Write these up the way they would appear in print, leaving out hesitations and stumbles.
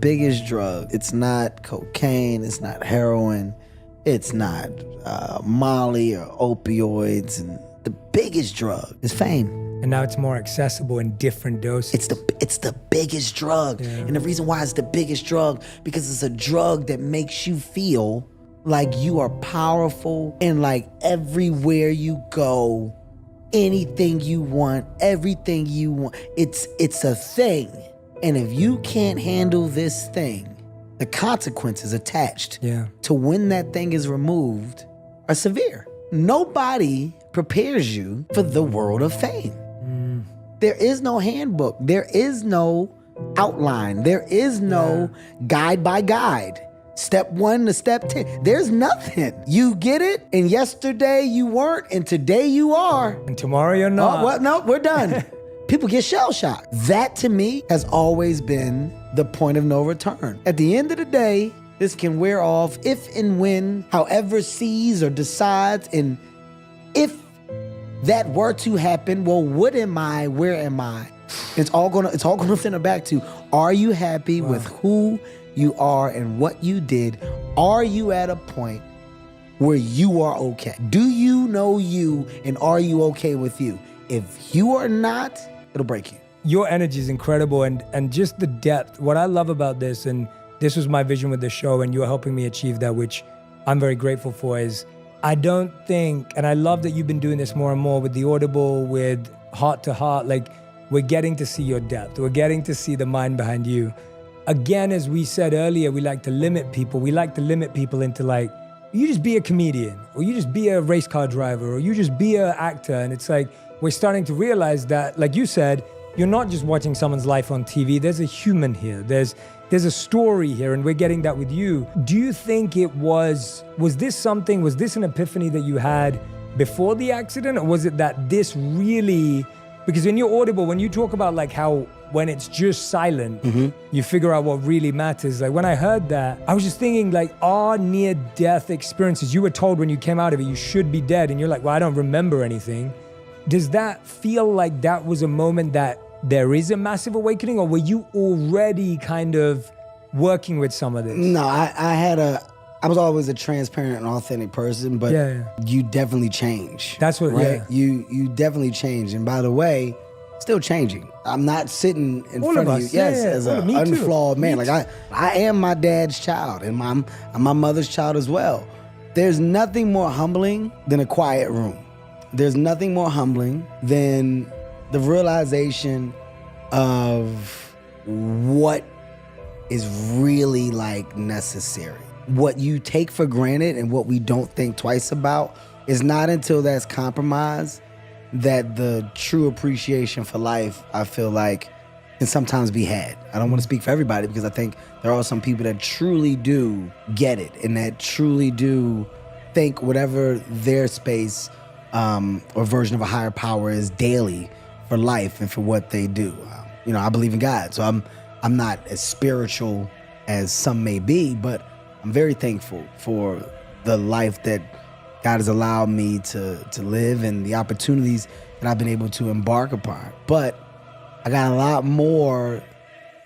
biggest drug. It's not cocaine, it's not heroin, it's not Molly or opioids. And the biggest drug is fame. And now it's more accessible in different doses. It's the biggest drug. Yeah. And the reason why it's the biggest drug, because it's a drug that makes you feel like you are powerful, and like everywhere you go, anything you want, everything you want, it's a thing. And if you can't handle this thing, the consequences attached to when that thing is removed are severe. Nobody prepares you for the world of fame. There is no handbook. There is no outline. There is no guide by guide. Step 1 to step 10. There's nothing. You get it, and yesterday you weren't, and today you are. And tomorrow you're not. Oh, well, no, we're done. People get shell-shocked. That, to me, has always been the point of no return. At the end of the day, this can wear off if and when, however sees or decides, and if that were to happen, well, what am I? Where am I? It's all gonna center back to, are you happy with who you are and what you did? Are you at a point where you are okay? Do you know you, and are you okay with you? If you are not, it'll break you. Your energy is incredible, and just the depth. What I love about this, and this was my vision with the show, and you're helping me achieve that, which I'm very grateful for, is I don't think, and I love that you've been doing this more and more with the Audible, with Heart to Heart, like we're getting to see your depth. We're getting to see the mind behind you. Again, as we said earlier, we like to limit people. We like to limit people into like, you just be a comedian, or you just be a race car driver, or you just be an actor. And it's like, we're starting to realize that, like you said, you're not just watching someone's life on TV. There's a human here. There's a story here, and we're getting that with you. Do you think was this an epiphany that you had before the accident, or was it that this really, because in your Audible, when you talk about like how when it's just silent, you figure out what really matters. Like when I heard that, I was just thinking like our near-death experiences, you were told when you came out of it, you should be dead, and you're like, well, I don't remember anything. Does that feel like that was a moment that there is a massive awakening, or were you already kind of working with some of this? No, I was always a transparent and authentic person, but you definitely change. That's what, right? You definitely change. And by the way, still changing. I'm not sitting in all front of of you, us. as an unflawed man. Like I am my dad's child, and I'm my mother's child as well. There's nothing more humbling than a quiet room. There's nothing more humbling than the realization of what is really like necessary. What you take for granted and what we don't think twice about is not until that's compromised that the true appreciation for life, I feel like, can sometimes be had. I don't want to speak for everybody, because I think there are some people that truly do get it and that truly do think whatever their space or version of a higher power is daily for life and for what they do. I believe in God, so I'm not as spiritual as some may be, but I'm very thankful for the life that God has allowed me to live and the opportunities that I've been able to embark upon. But I got a lot more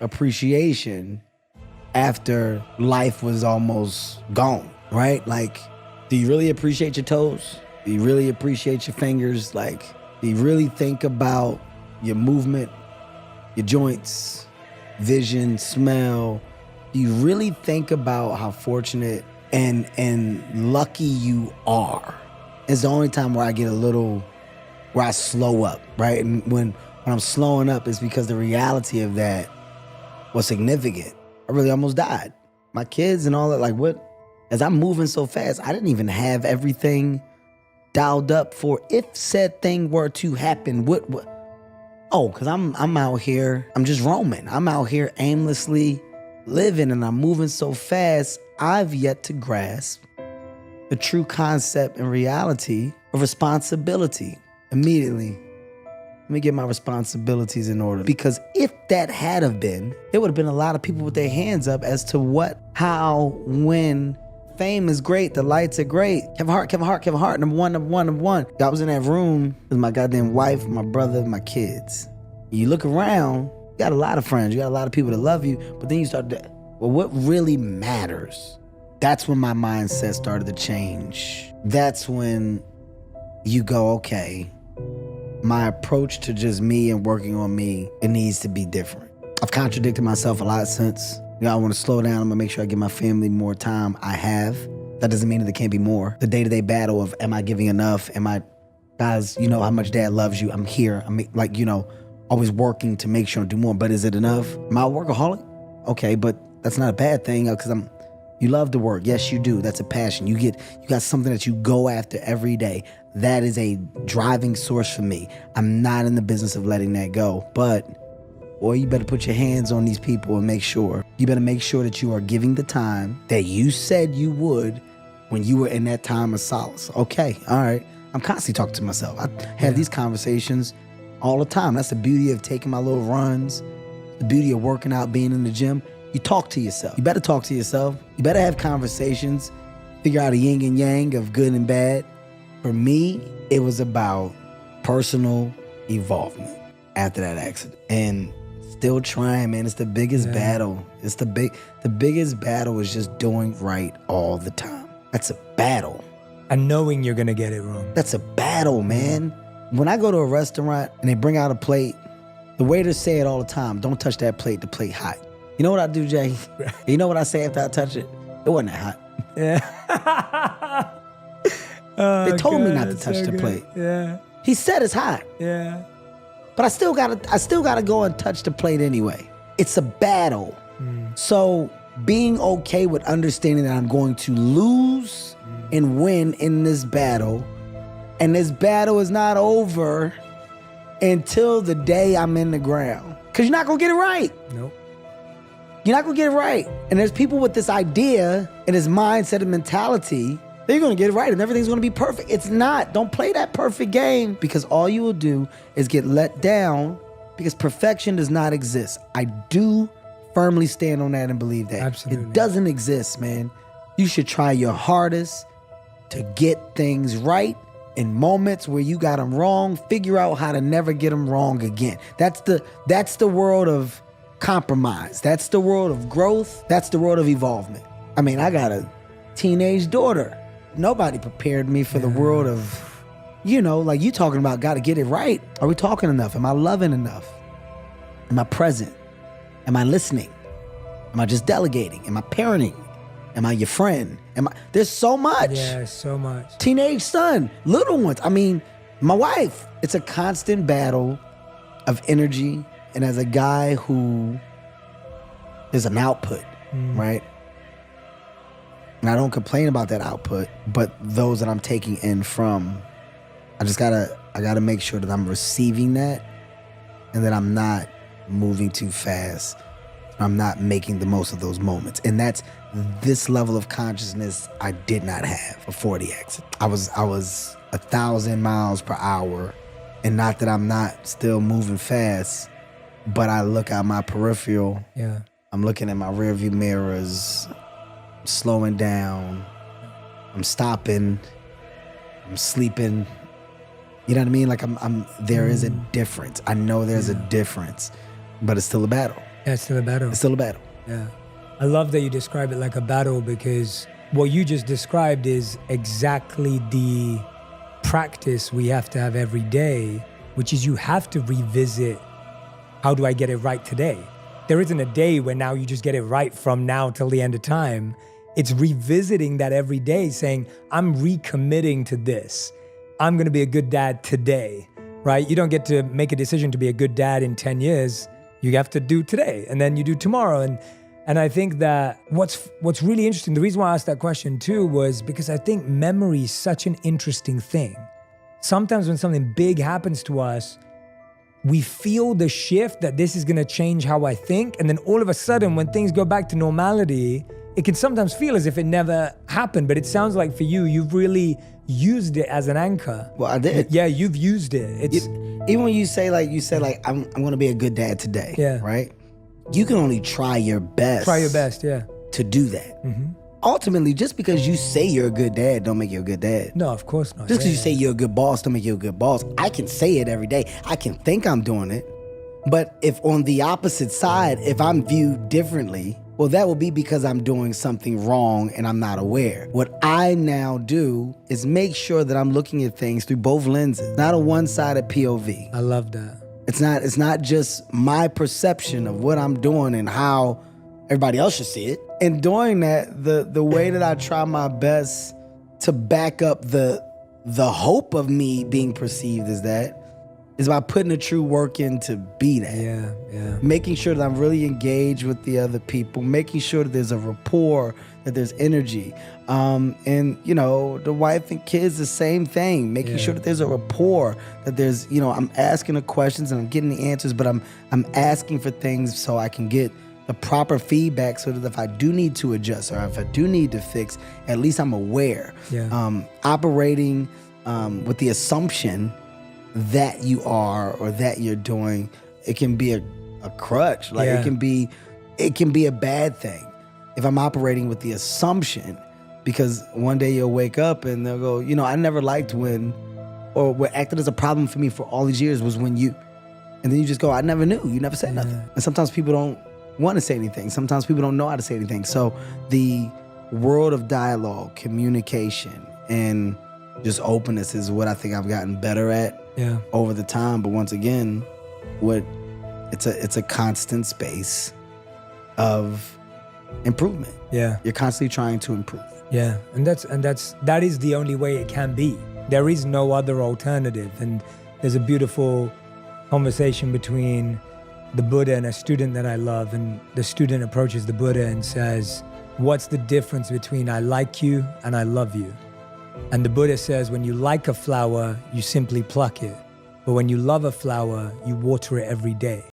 appreciation after life was almost gone, right? Like, do you really appreciate your toes? Do you really appreciate your fingers? Like, do you really think about your movement, your joints, vision, smell? Do you really think about how fortunate and lucky you are? It's the only time where I get where I slow up, right? And when I'm slowing up, it's because the reality of that was significant. I really almost died. My kids and all that, like what? As I'm moving so fast, I didn't even have everything dialed up for if said thing were to happen. What? Oh, because I'm out here, I'm just roaming. I'm out here aimlessly living, and I'm moving so fast, I've yet to grasp the true concept and reality of responsibility. Immediately, let me get my responsibilities in order. Because if that had have been, there would have been a lot of people with their hands up as to what, how, when. Fame is great, the lights are great. Kevin Hart, number one. I was in that room with my goddamn wife, my brother, my kids. You look around, you got a lot of friends, you got a lot of people that love you, but then you start to well, what really matters? That's when my mindset started to change. That's when you go, okay, my approach to just me and working on me, it needs to be different. I've contradicted myself a lot since. I want to slow down. I'm gonna make sure I give my family more time. I have. That doesn't mean that there can't be more. The day-to-day battle of, am I giving enough? Guys, you know how much dad loves you. I'm here. I'm like, always working to make sure I do more. But is it enough? Am I a workaholic? Okay, but that's not a bad thing because you love to work. Yes, you do. That's a passion. You got something that you go after every day. That is a driving source for me. I'm not in the business of letting that go. But, boy, you better put your hands on these people and make sure. You better make sure that you are giving the time that you said you would when you were in that time of solace. Okay, all right. I'm constantly talking to myself. I have these conversations all the time. That's the beauty of taking my little runs, the beauty of working out, being in the gym. You talk to yourself. You better talk to yourself. You better have conversations, figure out a yin and yang of good and bad. For me, it was about personal evolvement after that accident. And still trying, man. It's the biggest battle. It's the biggest battle is just doing right all the time. That's a battle. And knowing you're gonna get it wrong. That's a battle, man. When I go to a restaurant and they bring out a plate, the waiters say it all the time, don't touch that plate, the plate hot. You know what I do, Jay? You know what I say after I touch it? It wasn't that hot. Yeah. They told me not to touch the plate. Yeah. He said it's hot. Yeah. But I still gotta go and touch the plate anyway. It's a battle. So being okay with understanding that I'm going to lose and win in this battle, and this battle is not over until the day I'm in the ground. Because you're not gonna get it right. Nope. You're not gonna get it right. And there's people with this idea and this mindset and mentality, they're gonna get it right and everything's gonna be perfect. It's not. Don't play that perfect game, because all you will do is get let down, because perfection does not exist. I do firmly stand on that and believe that. Absolutely. It doesn't exist, man. You should try your hardest to get things right. In moments where you got them wrong, figure out how to never get them wrong again. That's the world of compromise. That's the world of growth. That's the world of evolvement. I mean, I got a teenage daughter. Nobody prepared me for the world of, like you talking about, got to get it right. Are we talking enough? Am I loving enough? Am I present? Am I listening? Am I just delegating? Am I parenting? Am I your friend? There's so much. Yeah, so much. Teenage son, little ones. I mean, my wife. It's a constant battle of energy. And as a guy who is an output, right? And I don't complain about that output, but those that I'm taking in from, I gotta make sure that I'm receiving that and that I'm not moving too fast. I'm not making the most of those moments. And that's this level of consciousness I did not have before the accident. I was 1,000 miles per hour, and not that I'm not still moving fast, but I look at my peripheral. Yeah. I'm looking at my rearview mirrors, slowing down, I'm stopping, I'm sleeping. You know what I mean? Like there is a difference. I know there's a difference, but it's still a battle. Yeah, it's still a battle. It's still a battle. Yeah. I love that you describe it like a battle, because what you just described is exactly the practice we have to have every day, which is you have to revisit, how do I get it right today? There isn't a day where now you just get it right from now till the end of time. It's revisiting that every day, saying, I'm recommitting to this. I'm gonna be a good dad today, right? You don't get to make a decision to be a good dad in 10 years. You have to do today, and then you do tomorrow. And I think that what's really interesting, the reason why I asked that question too was because I think memory is such an interesting thing. Sometimes when something big happens to us, we feel the shift that this is gonna change how I think, and then all of a sudden when things go back to normality, it can sometimes feel as if it never happened, but it sounds like for you, you've really used it as an anchor. Well, I did. Yeah, you've used it. Even when you say I'm gonna be a good dad today, right? You can only try your best. Try your best, yeah. To do that. Mm-hmm. Ultimately, just because you say you're a good dad don't make you a good dad. No, of course not. Just because you say you're a good boss don't make you a good boss. I can say it every day. I can think I'm doing it. But if on the opposite side, if I'm viewed differently, Well, that will be because I'm doing something wrong and I'm not aware. What I now do is make sure that I'm looking at things through both lenses, not a one-sided POV. I love that. It's not just my perception of what I'm doing and how everybody else should see it. In doing that, the way that I try my best to back up the hope of me being perceived as that is by putting the true work in to be that. Yeah. Making sure that I'm really engaged with the other people, making sure that there's a rapport, that there's energy. And, you know, the wife and kids, the same thing, making sure that there's a rapport, that there's, you know, I'm asking the questions and I'm getting the answers, but I'm asking for things so I can get the proper feedback so that if I do need to adjust or if I do need to fix, at least I'm aware. Operating with the assumption that you are or that you're doing, it can be a crutch. Like it can be a bad thing if I'm operating with the assumption, because one day you'll wake up and they'll go, you know, I never liked when, or what acted as a problem for me for all these years was when you, and then you just go, I never knew, you never said nothing. And sometimes people don't want to say anything. Sometimes people don't know how to say anything. So the world of dialogue, communication, and just openness is what I think I've gotten better at over the time. But once again, it's a constant space of improvement. You're constantly trying to improve. And that is the only way it can be. There is no other alternative. And there's a beautiful conversation between the Buddha and a student that I love, and the student approaches the Buddha and says, what's the difference between I like you and I love you? And the Buddha says, when you like a flower, you simply pluck it. But when you love a flower, you water it every day.